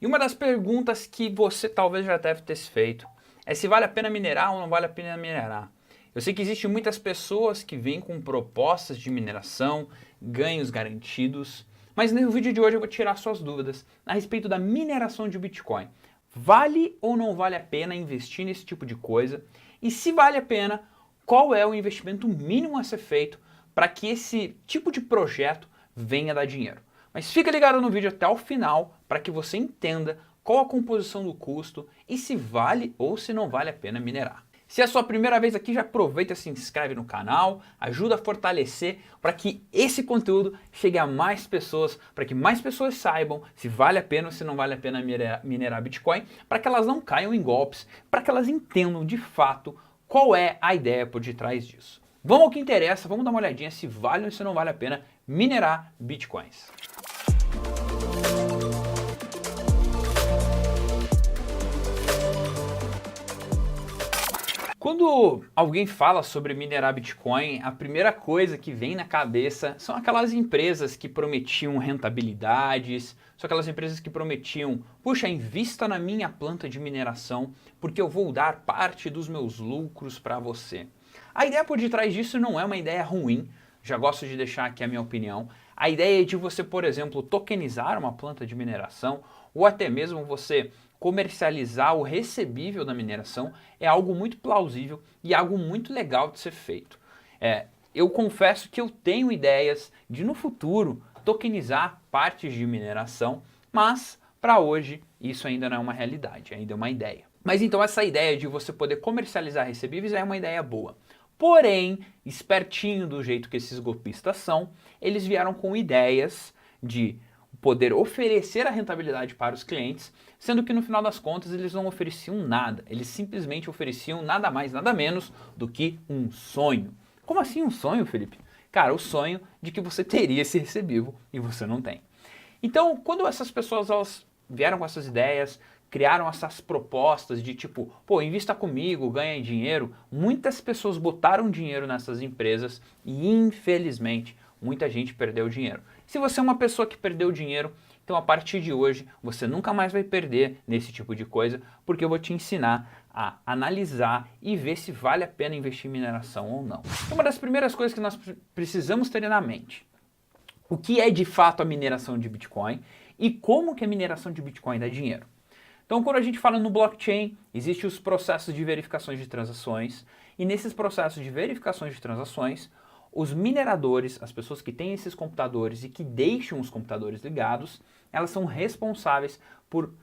E uma das perguntas que você talvez já deve ter se feito é se vale a pena minerar ou não vale a pena minerar. Eu sei que existem muitas pessoas que vêm com propostas de mineração, ganhos garantidos, mas no vídeo de hoje eu vou tirar suas dúvidas a respeito da mineração de Bitcoin. Vale ou não vale a pena investir nesse tipo de coisa? E se vale a pena, qual é o investimento mínimo a ser feito para que esse tipo de projeto venha dar dinheiro? Mas fica ligado no vídeo até o final para que você entenda qual a composição do custo e se vale ou se não vale a pena minerar. Se é a sua primeira vez aqui, já aproveita e se inscreve no canal, ajuda a fortalecer para que esse conteúdo chegue a mais pessoas, para que mais pessoas saibam se vale a pena ou se não vale a pena minerar Bitcoin, para que elas não caiam em golpes, para que elas entendam de fato qual é a ideia por detrás disso. Vamos ao que interessa, vamos dar uma olhadinha se vale ou se não vale a pena minerar Bitcoins. Quando alguém fala sobre minerar Bitcoin, a primeira coisa que vem na cabeça são aquelas empresas que prometiam rentabilidades, são aquelas empresas que prometiam, puxa, invista na minha planta de mineração porque eu vou dar parte dos meus lucros para você. A ideia por detrás disso não é uma ideia ruim, já gosto de deixar aqui a minha opinião. A ideia é de você, por exemplo, tokenizar uma planta de mineração ou até mesmo você comercializar o recebível da mineração é algo muito plausível e algo muito legal de ser feito. Eu confesso que eu tenho ideias de no futuro tokenizar partes de mineração, mas para hoje isso ainda não é uma realidade, ainda é uma ideia. Mas então essa ideia de você poder comercializar recebíveis é uma ideia boa. Porém, espertinho do jeito que esses golpistas são, eles vieram com ideias de poder oferecer a rentabilidade para os clientes, sendo que no final das contas eles não ofereciam nada, eles simplesmente ofereciam nada mais, nada menos do que um sonho. Como assim um sonho, Felipe? Cara, o sonho de que você teria esse recebível e você não tem. Então, quando essas pessoas elas vieram com essas ideias, criaram essas propostas de tipo, pô, invista comigo, ganha dinheiro, muitas pessoas botaram dinheiro nessas empresas e infelizmente muita gente perdeu dinheiro. Se você é uma pessoa que perdeu dinheiro, então a partir de hoje você nunca mais vai perder nesse tipo de coisa, porque eu vou te ensinar a analisar e ver se vale a pena investir em mineração ou não. Uma das primeiras coisas que nós precisamos ter na mente: o que é de fato a mineração de Bitcoin e como que a mineração de Bitcoin dá dinheiro. Então, quando a gente fala no blockchain, existem os processos de verificações de transações, e nesses processos de verificações de transações, os mineradores, as pessoas que têm esses computadores e que deixam os computadores ligados, elas são responsáveis por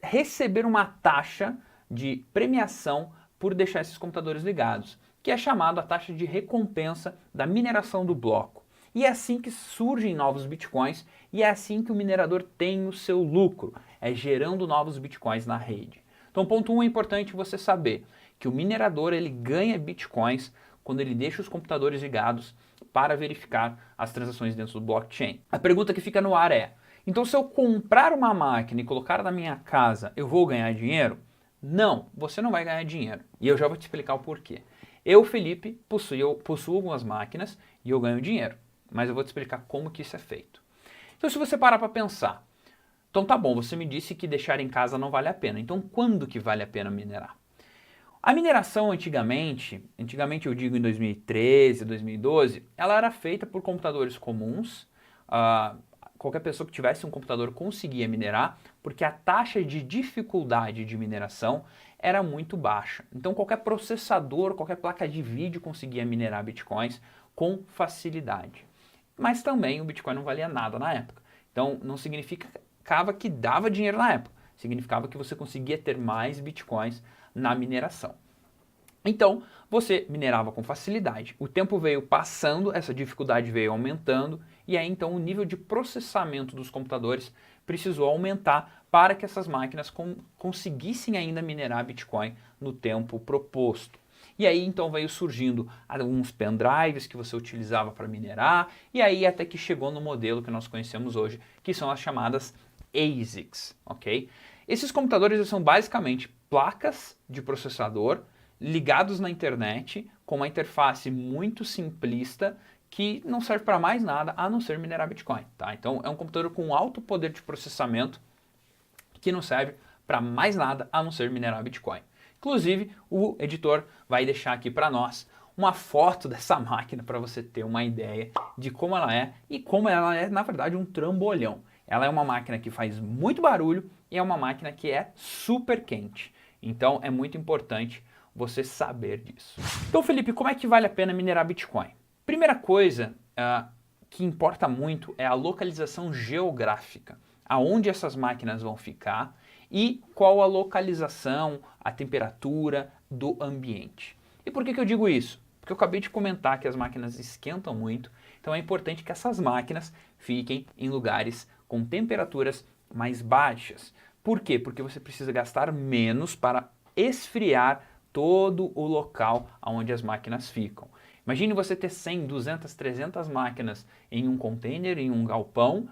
receber uma taxa de premiação por deixar esses computadores ligados, que é chamada a taxa de recompensa da mineração do bloco. E é assim que surgem novos bitcoins e é assim que o minerador tem o seu lucro, é gerando novos bitcoins na rede. Então, ponto 1 é importante você saber que o minerador ele ganha bitcoins quando ele deixa os computadores ligados para verificar as transações dentro do blockchain. A pergunta que fica no ar é: então se eu comprar uma máquina e colocar na minha casa, eu vou ganhar dinheiro? Não, você não vai ganhar dinheiro. E eu já vou te explicar o porquê. Eu, Felipe, possuo algumas máquinas e eu ganho dinheiro. Mas eu vou te explicar como que isso é feito. Então, se você parar para pensar, então tá bom, você me disse que deixar em casa não vale a pena. Então, quando que vale a pena minerar? A mineração antigamente eu digo em 2013, 2012, ela era feita por computadores comuns. Qualquer pessoa que tivesse um computador conseguia minerar, porque a taxa de dificuldade de mineração era muito baixa. Então qualquer processador, qualquer placa de vídeo conseguia minerar bitcoins com facilidade. Mas também o Bitcoin não valia nada na época. Então não significava que dava dinheiro na época. Significava que você conseguia ter mais Bitcoins na mineração. Então você minerava com facilidade. O tempo veio passando, essa dificuldade veio aumentando e aí então o nível de processamento dos computadores precisou aumentar para que essas máquinas conseguissem ainda minerar Bitcoin no tempo proposto. E aí então veio surgindo alguns pendrives que você utilizava para minerar, e aí até que chegou no modelo que nós conhecemos hoje, que são as chamadas ASICs, ok? Esses computadores são basicamente placas de processador ligados na internet com uma interface muito simplista que não serve para mais nada a não ser minerar Bitcoin, tá? Então é um computador com alto poder de processamento que não serve para mais nada a não ser minerar Bitcoin. Inclusive, o editor vai deixar aqui para nós uma foto dessa máquina para você ter uma ideia de como ela é e como ela é, na verdade, um trambolhão. Ela é uma máquina que faz muito barulho e é uma máquina que é super quente. Então, é muito importante você saber disso. Então, Felipe, como é que vale a pena minerar Bitcoin? Primeira coisa que importa muito é a localização geográfica, aonde essas máquinas vão ficar e qual a localização, a temperatura do ambiente. E por que eu digo isso? Porque eu acabei de comentar que as máquinas esquentam muito, então é importante que essas máquinas fiquem em lugares com temperaturas mais baixas. Por quê? Porque você precisa gastar menos para esfriar todo o local onde as máquinas ficam. Imagine você ter 100, 200, 300 máquinas em um container, em um galpão,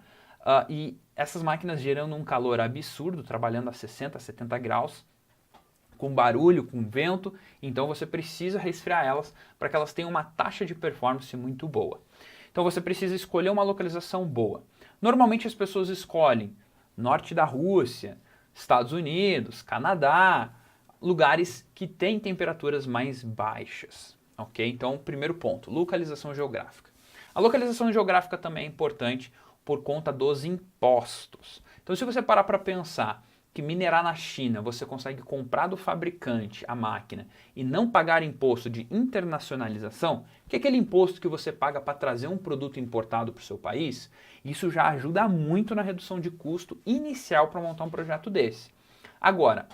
e essas máquinas gerando um calor absurdo, trabalhando a 60, 70 graus, com barulho, com vento, então você precisa resfriar elas para que elas tenham uma taxa de performance muito boa. Então você precisa escolher uma localização boa. Normalmente as pessoas escolhem norte da Rússia, Estados Unidos, Canadá, lugares que têm temperaturas mais baixas, ok? Então, primeiro ponto, localização geográfica. A localização geográfica também é importante por conta dos impostos. Então, se você parar para pensar que minerar na China você consegue comprar do fabricante a máquina e não pagar imposto de internacionalização, que é aquele imposto que você paga para trazer um produto importado para o seu país, isso já ajuda muito na redução de custo inicial para montar um projeto desse. Agora,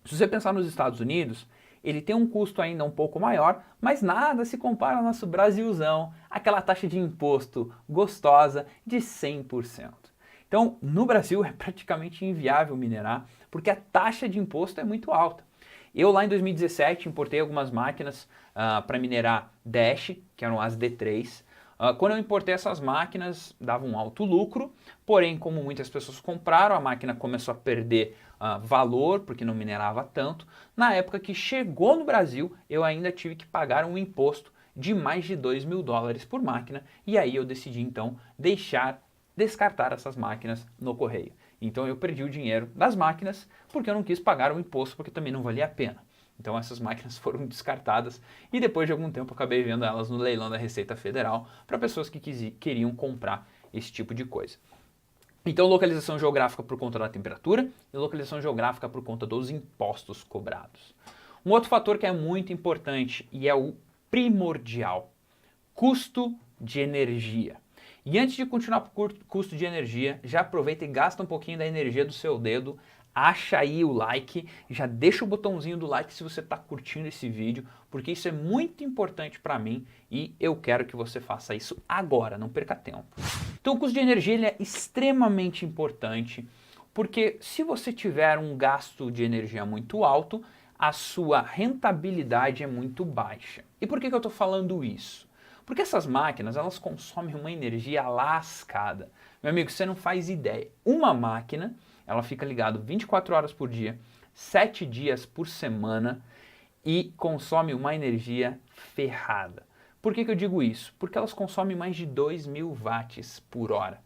se você pensar nos Estados Unidos, ele tem um custo ainda um pouco maior, mas nada se compara ao nosso Brasilzão, aquela taxa de imposto gostosa de 100%. Então, no Brasil é praticamente inviável minerar, porque a taxa de imposto é muito alta. Eu lá em 2017 importei algumas máquinas para minerar Dash, que eram as D3. Quando eu importei essas máquinas, dava um alto lucro, porém, como muitas pessoas compraram, a máquina começou a perder valor, porque não minerava tanto. Na época que chegou no Brasil, eu ainda tive que pagar um imposto de mais de $2.000 por máquina, e aí eu decidi então descartar essas máquinas no correio. Então eu perdi o dinheiro das máquinas porque eu não quis pagar o imposto, porque também não valia a pena. Então essas máquinas foram descartadas e depois de algum tempo eu acabei vendo elas no leilão da Receita Federal para pessoas que queriam comprar esse tipo de coisa. Então localização geográfica por conta da temperatura e localização geográfica por conta dos impostos cobrados. Um outro fator que é muito importante e é o primordial, custo de energia. E antes de continuar por custo de energia, já aproveita e gasta um pouquinho da energia do seu dedo, acha aí o like, já deixa o botãozinho do like se você está curtindo esse vídeo, porque isso é muito importante para mim e eu quero que você faça isso agora, não perca tempo. Então o custo de energia ele é extremamente importante, porque se você tiver um gasto de energia muito alto, a sua rentabilidade é muito baixa. E por que eu estou falando isso? Porque essas máquinas, elas consomem uma energia lascada. Meu amigo, você não faz ideia. Uma máquina, ela fica ligada 24 horas por dia, 7 dias por semana e consome uma energia ferrada. Por que eu digo isso? Porque elas consomem mais de 2.000 watts por hora.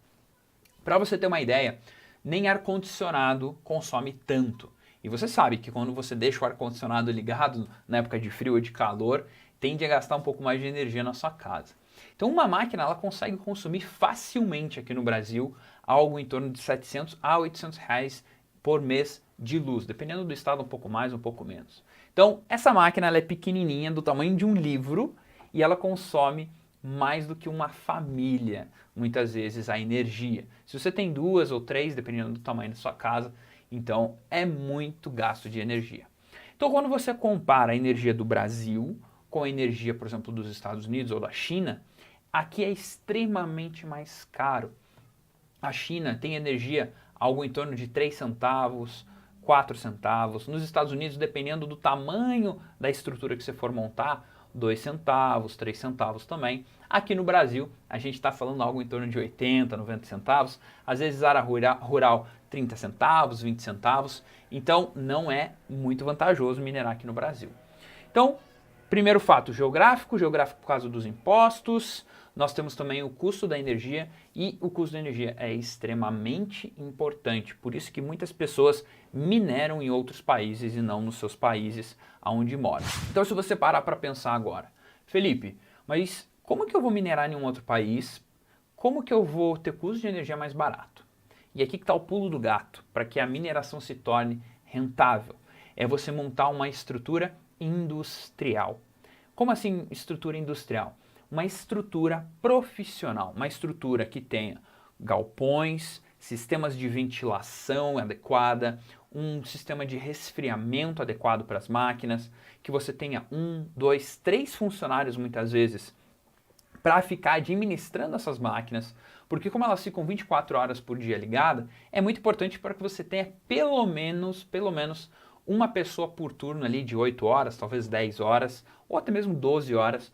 Para você ter uma ideia, nem ar-condicionado consome tanto. E você sabe que quando você deixa o ar-condicionado ligado na época de frio ou de calor, tende a gastar um pouco mais de energia na sua casa. Então uma máquina ela consegue consumir facilmente aqui no Brasil algo em torno de 700 a 800 reais por mês de luz, dependendo do estado um pouco mais, um pouco menos. Então essa máquina ela é pequenininha, do tamanho de um livro e ela consome mais do que uma família, muitas vezes, a energia. Se você tem 2 ou 3, dependendo do tamanho da sua casa, então é muito gasto de energia. Então quando você compara a energia do Brasil com a energia, por exemplo, dos Estados Unidos ou da China, aqui é extremamente mais caro. A China tem energia algo em torno de 3 centavos, 4 centavos. Nos Estados Unidos, dependendo do tamanho da estrutura que você for montar, 2 centavos, 3 centavos também. Aqui no Brasil, a gente está falando algo em torno de 80, 90 centavos. Às vezes, área rural, 30 centavos, 20 centavos. Então, não é muito vantajoso minerar aqui no Brasil. Então, primeiro fato, geográfico por causa dos impostos, nós temos também o custo da energia, e o custo da energia é extremamente importante, por isso que muitas pessoas mineram em outros países e não nos seus países onde moram. Então se você parar para pensar agora, Felipe, mas como que eu vou minerar em um outro país? Como que eu vou ter custo de energia mais barato? E aqui que está o pulo do gato, para que a mineração se torne rentável. É você montar uma estrutura industrial. Como assim estrutura industrial? Uma estrutura profissional, uma estrutura que tenha galpões, sistemas de ventilação adequada, um sistema de resfriamento adequado para as máquinas, que você tenha 1, 2, 3 funcionários muitas vezes para ficar administrando essas máquinas, porque como elas ficam 24 horas por dia ligadas, é muito importante para que você tenha pelo menos uma pessoa por turno ali de 8 horas, talvez 10 horas, ou até mesmo 12 horas,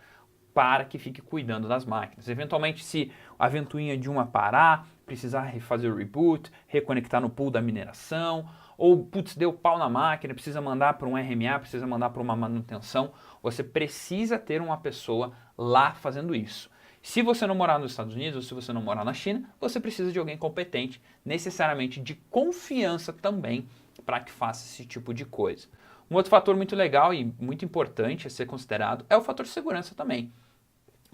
para que fique cuidando das máquinas. Eventualmente, se a ventoinha de uma parar, precisar fazer o reboot, reconectar no pool da mineração, ou putz, deu pau na máquina, precisa mandar para um RMA, precisa mandar para uma manutenção, você precisa ter uma pessoa lá fazendo isso. Se você não morar nos Estados Unidos ou se você não morar na China, você precisa de alguém competente, necessariamente de confiança também, para que faça esse tipo de coisa. Um outro fator muito legal e muito importante a ser considerado é o fator segurança também.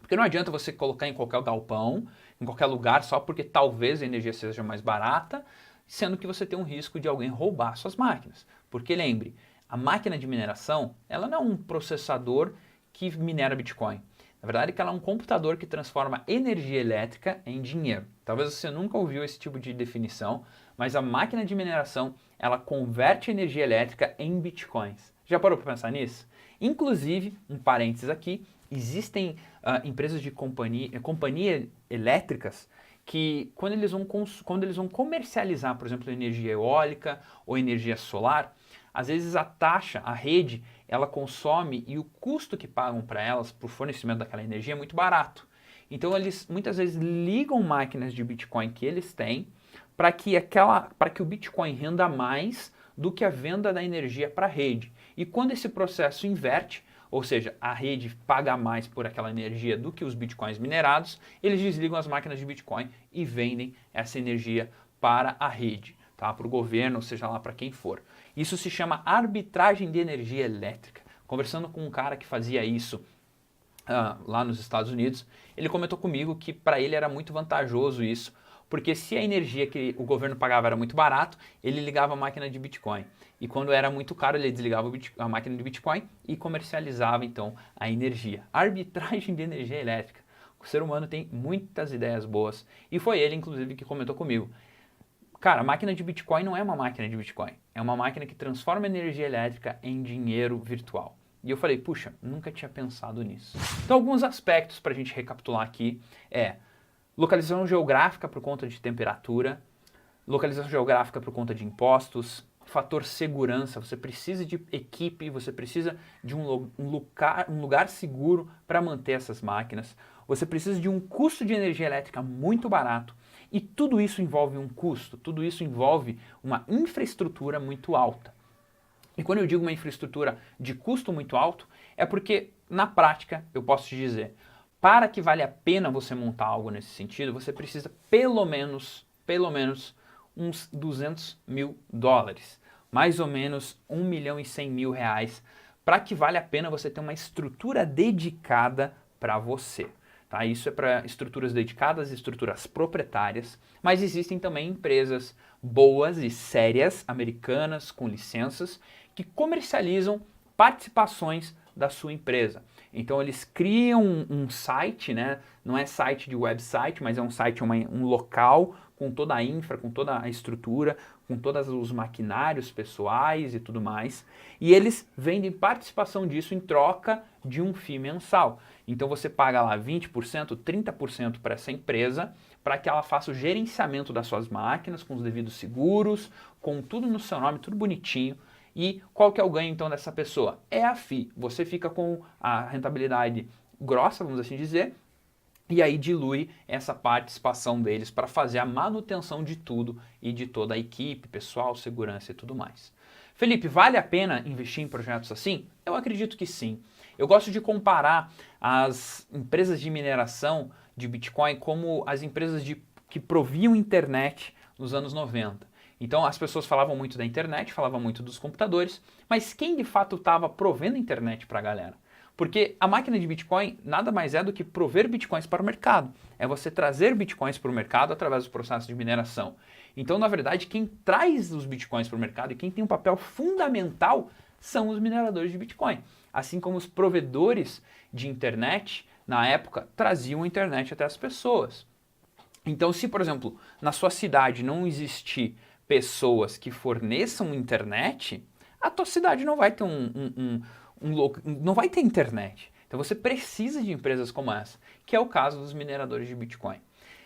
Porque não adianta você colocar em qualquer galpão, em qualquer lugar, só porque talvez a energia seja mais barata, sendo que você tem um risco de alguém roubar suas máquinas. Porque lembre, a máquina de mineração, ela não é um processador que minera Bitcoin. Na verdade, ela é um computador que transforma energia elétrica em dinheiro. Talvez você nunca ouviu esse tipo de definição, mas a máquina de mineração, ela converte energia elétrica em bitcoins. Já parou para pensar nisso? Inclusive, um parênteses aqui, existem empresas de companhia elétricas que quando eles vão comercializar, por exemplo, energia eólica ou energia solar, às vezes a taxa, a rede, ela consome e o custo que pagam para elas, para o fornecimento daquela energia, é muito barato. Então eles muitas vezes ligam máquinas de Bitcoin que eles têm para que o Bitcoin renda mais do que a venda da energia para a rede. E quando esse processo inverte, ou seja, a rede paga mais por aquela energia do que os Bitcoins minerados, eles desligam as máquinas de Bitcoin e vendem essa energia para a rede, tá? Para o governo, ou seja lá para quem for. Isso se chama arbitragem de energia elétrica. Conversando com um cara que fazia isso lá nos Estados Unidos, ele comentou comigo que para ele era muito vantajoso isso, porque se a energia que o governo pagava era muito barato, ele ligava a máquina de Bitcoin. E quando era muito caro, ele desligava a máquina de Bitcoin e comercializava então a energia. Arbitragem de energia elétrica. O ser humano tem muitas ideias boas e foi ele, inclusive, que comentou comigo. Cara, a máquina de Bitcoin não é uma máquina de Bitcoin, é uma máquina que transforma energia elétrica em dinheiro virtual. E eu falei, puxa, nunca tinha pensado nisso. Então, alguns aspectos para a gente recapitular aqui é localização geográfica por conta de temperatura, localização geográfica por conta de impostos, fator segurança, você precisa de equipe, você precisa de um lugar seguro para manter essas máquinas, você precisa de um custo de energia elétrica muito barato e tudo isso envolve um custo, tudo isso envolve uma infraestrutura muito alta. E quando eu digo uma infraestrutura de custo muito alto, é porque na prática eu posso te dizer, para que vale a pena você montar algo nesse sentido, você precisa pelo menos uns 200 mil dólares, mais ou menos 1 milhão e 100 mil reais, para que vale a pena você ter uma estrutura dedicada para você. Tá? Isso é para estruturas dedicadas, estruturas proprietárias, mas existem também empresas boas e sérias, americanas, com licenças, que comercializam participações da sua empresa. Então eles criam um site, né? Não é site de website, mas é um site, um local com toda a infra, com toda a estrutura, com todos os maquinários pessoais e tudo mais. E eles vendem participação disso em troca de um FII mensal. Então você paga lá 20%, 30% para essa empresa, para que ela faça o gerenciamento das suas máquinas, com os devidos seguros, com tudo no seu nome, tudo bonitinho. E qual que é o ganho então dessa pessoa? É a FII. Você fica com a rentabilidade grossa, vamos assim dizer, e aí dilui essa participação deles para fazer a manutenção de tudo e de toda a equipe, pessoal, segurança e tudo mais. Felipe, vale a pena investir em projetos assim? Eu acredito que sim. Eu gosto de comparar as empresas de mineração de Bitcoin como as empresas que proviam internet nos anos 90. Então as pessoas falavam muito da internet, falavam muito dos computadores, mas quem de fato estava provendo internet para a galera? Porque a máquina de Bitcoin nada mais é do que prover Bitcoins para o mercado. É você trazer Bitcoins para o mercado através do processo de mineração. Então, na verdade, quem traz os Bitcoins para o mercado e quem tem um papel fundamental são os mineradores de Bitcoin. Assim como os provedores de internet, na época, traziam a internet até as pessoas. Então, se, por exemplo, na sua cidade não existir pessoas que forneçam internet, a tua cidade não vai ter não vai ter internet. Então você precisa de empresas como essa, que é o caso dos mineradores de Bitcoin.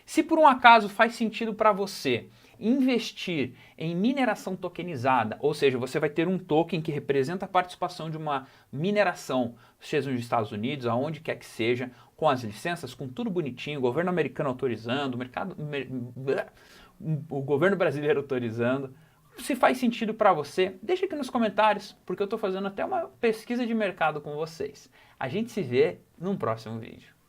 Se por um acaso faz sentido para você investir em mineração tokenizada, ou seja, você vai ter um token que representa a participação de uma mineração, seja nos Estados Unidos, aonde quer que seja, com as licenças, com tudo bonitinho, o governo americano autorizando, o governo brasileiro autorizando. Se faz sentido para você, deixa aqui nos comentários, porque eu estou fazendo até uma pesquisa de mercado com vocês. A gente se vê num próximo vídeo.